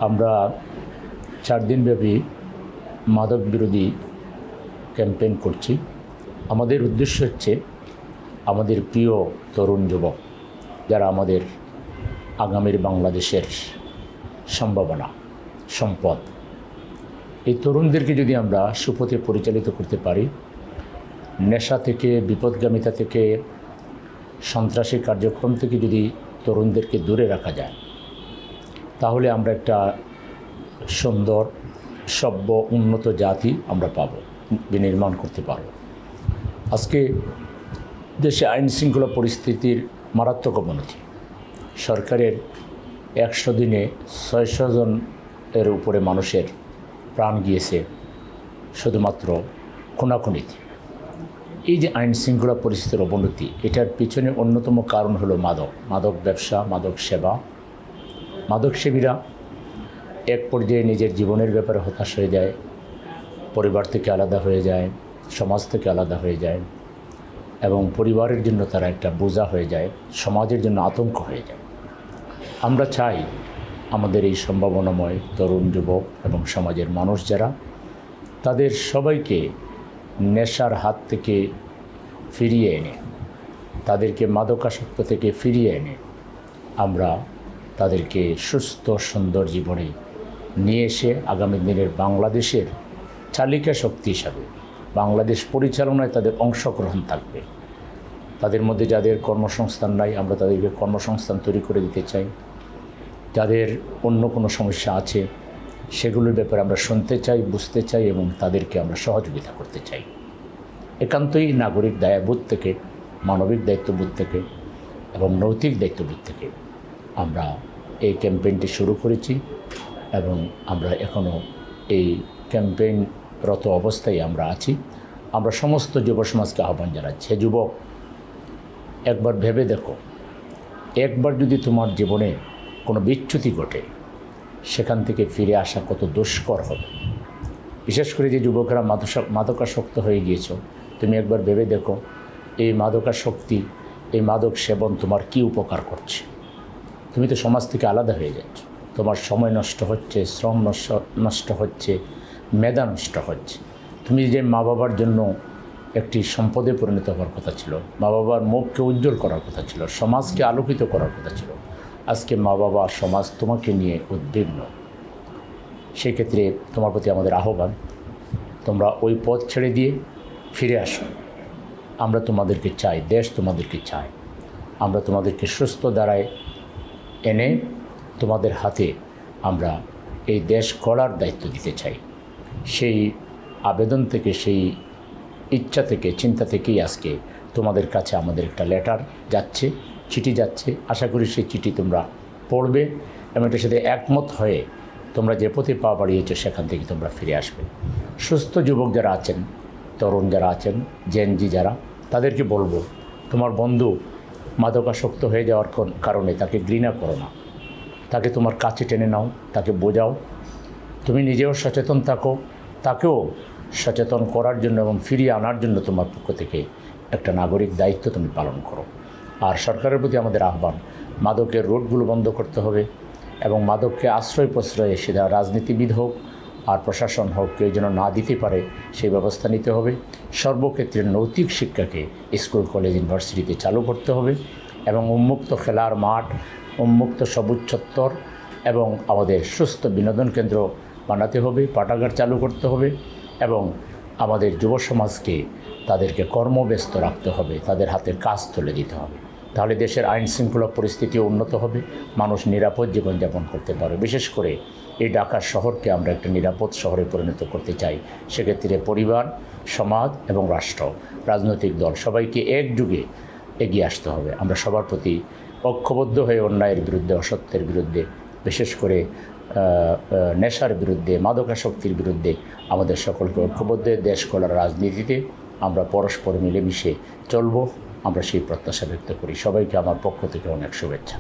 আমরা 4 দিনব্যাপী মাদক বিরোধী ক্যাম্পেইন করছি। আমাদের উদ্দেশ্য হচ্ছে আমাদের প্রিয় তরুণ যুবক যারা আমাদের আগামীর বাংলাদেশের সম্ভাবনা, সম্পদ, এই তরুণদেরকে যদি আমরা সুপথে পরিচালিত করতে পারি, নেশা থেকে, বিপদগামিতা থেকে, সন্ত্রাসী কার্যক্রম থেকে যদি তরুণদেরকে দূরে রাখা যায়, তাহলে আমরা একটা সুন্দর, সভ্য, উন্নত জাতি আমরা বিনির্মাণ করতে পারব। আজকে দেশে আইন শৃঙ্খলা পরিস্থিতির মারাত্মক অবনতি। সরকারের 100 দিনে 600 জনের উপরে মানুষের প্রাণ গিয়েছে শুধুমাত্র খুনাখুনিতে। এই যে আইন শৃঙ্খলা পরিস্থিতির অবনতি, এটার পিছনে অন্যতম কারণ হলো মাদক ব্যবসা, মাদক সেবা। মাদক সেবীরা এক পর্যায়ে নিজের জীবনের ব্যাপারে হতাশ হয়ে যায়, পরিবার থেকে আলাদা হয়ে যায়, সমাজ থেকে আলাদা হয়ে যায় এবং পরিবারের জন্য তারা একটা বোঝা হয়ে যায়, সমাজের জন্য আতঙ্ক হয়ে যায়। আমরা চাই আমাদের এই সম্ভাবনাময় তরুণ যুবক এবং সমাজের মানুষ যারা, তাদের সবাইকে নেশার হাত থেকে ফিরিয়ে এনে, তাদেরকে মাদকাসক্ত থেকে ফিরিয়ে এনে আমরা তাদেরকে সুস্থ সুন্দর জীবনে নিয়ে এসে আগামী দিনের বাংলাদেশের চালিকা শক্তি হিসাবে বাংলাদেশ পরিচালনায় তাদের অংশগ্রহণ থাকবে। তাদের মধ্যে যাদের কর্মসংস্থান নাই, আমরা তাদেরকে কর্মসংস্থান তৈরি করে দিতে চাই। যাদের অন্য কোনো সমস্যা আছে, সেগুলোর ব্যাপারে আমরা শুনতে চাই, বুঝতে চাই এবং তাদেরকে আমরা সহযোগিতা করতে চাই। একান্তই নাগরিক দায়বোধ থেকে, মানবিক দায়িত্ববোধ থেকে এবং নৈতিক দায়িত্ববোধ থেকে আমরা এই ক্যাম্পেইনটি শুরু করেছি এবং আমরা এখনও এই ক্যাম্পেইনরত অবস্থায় আমরা আছি। আমরা সমস্ত যুব সমাজকে আহ্বান জানাচ্ছি, হে যুবক, একবার ভেবে দেখো, একবার যদি তোমার জীবনে কোনো বিচ্যুতি ঘটে, সেখান থেকে ফিরে আসা কত দুষ্কর হবে। বিশেষ করে যে যুবকেরা মাদকাসক্ত হয়ে গিয়েছ, তুমি একবার ভেবে দেখো এই মাদকাসক্তি, এই মাদক সেবন তোমার কি উপকার করছে। তুমি তো সমাজ থেকে আলাদা হয়ে যাচ্ছ, তোমার সময় নষ্ট হচ্ছে, শ্রম নষ্ট হচ্ছে, মেধা নষ্ট হচ্ছে। তুমি যে মা বাবার জন্য একটি সম্পদে পরিণত হওয়ার কথা ছিল, মা বাবার মুখকে উজ্জ্বল করার কথা ছিল, সমাজকে আলোকিত করার কথা ছিল, আজকে মা বাবা সমাজ তোমাকে নিয়ে উদ্বিগ্ন। সেক্ষেত্রে তোমার প্রতি আমাদের আহ্বান, তোমরা ওই পথ ছেড়ে দিয়ে ফিরে আসো। আমরা তোমাদেরকে চাই, দেশ তোমাদেরকে চায়। আমরা তোমাদেরকে সুস্থ দ্বারায় এনে তোমাদের হাতে আমরা এই দেশ গড়ার দায়িত্ব দিতে চাই। সেই আবেদন থেকে, সেই ইচ্ছা থেকে, চিন্তা থেকেই আজকে তোমাদের কাছে আমাদের একটা লেটার যাচ্ছে, চিঠি যাচ্ছে। আশা করি সেই চিঠি তোমরা পড়বে এবং এটার সাথে একমত হয়ে তোমরা যে পথে পা বাড়িয়েছো সেখান থেকে তোমরা ফিরে আসবে। সুস্থ যুবক যারা আছেন, তরুণ যারা আছেন, জেনজি যারা, তাদেরকে বলবো, তোমার বন্ধু মাদকাসক্ত হয়ে যাওয়ার কারণে তাকে ঘৃণা করো না, তাকে তোমার কাছে টেনে নাও, তাকে বোঝাও। তুমি নিজেও সচেতন থাকো, তাকেও সচেতন করার জন্য এবং ফিরিয়ে আনার জন্য তোমার পক্ষ থেকে একটা নাগরিক দায়িত্ব তুমি পালন করো। আর সরকারের প্রতি আমাদের আহ্বান, মাদকের রোডগুলো বন্ধ করতে হবে এবং মাদককে আশ্রয় প্রশ্রয়ে, সেটা রাজনীতিবিদ হোক আর প্রশাসন হোক, কেউ যেন না দিতে পারে সেই ব্যবস্থা নিতে হবে। সর্বক্ষেত্রে নৈতিক শিক্ষাকে স্কুল, কলেজ, ইউনিভার্সিটিতে চালু করতে হবে এবং উন্মুক্ত খেলার মাঠ, উন্মুক্ত সবুজ চত্বর এবং আমাদের সুস্থ বিনোদন কেন্দ্র বানাতে হবে, পাঠাগার চালু করতে হবে এবং আমাদের যুব সমাজকে তাদেরকে কর্মব্যস্ত রাখতে হবে, তাদের হাতের কাজ তুলে দিতে হবে। তাহলে দেশের আইন শৃঙ্খলা পরিস্থিতি উন্নত হবে, মানুষ নিরাপদ জীবনযাপন করতে পারে। বিশেষ করে এই ঢাকা শহরকে আমরা একটা নিরাপদ শহরে পরিণত করতে চাই। সেক্ষেত্রে পরিবার, সমাজ এবং রাষ্ট্র, রাজনৈতিক দল সবাইকে একযুগে এগিয়ে আসতে হবে। আমরা সবার প্রতি ঐক্যবদ্ধ হয়ে অন্যায়ের বিরুদ্ধে, অসত্যের বিরুদ্ধে, বিশেষ করে নেশার বিরুদ্ধে, মাদকাসক্তির বিরুদ্ধে আমাদের সকলকে ঐক্যবদ্ধ দেশ গড়ার রাজনীতিতে আমরা পরস্পর মিলেমিশে চলব। আমরা সেই প্রত্যাশা ব্যক্ত করি। সবাইকে আমার পক্ষ থেকে অনেক শুভেচ্ছা।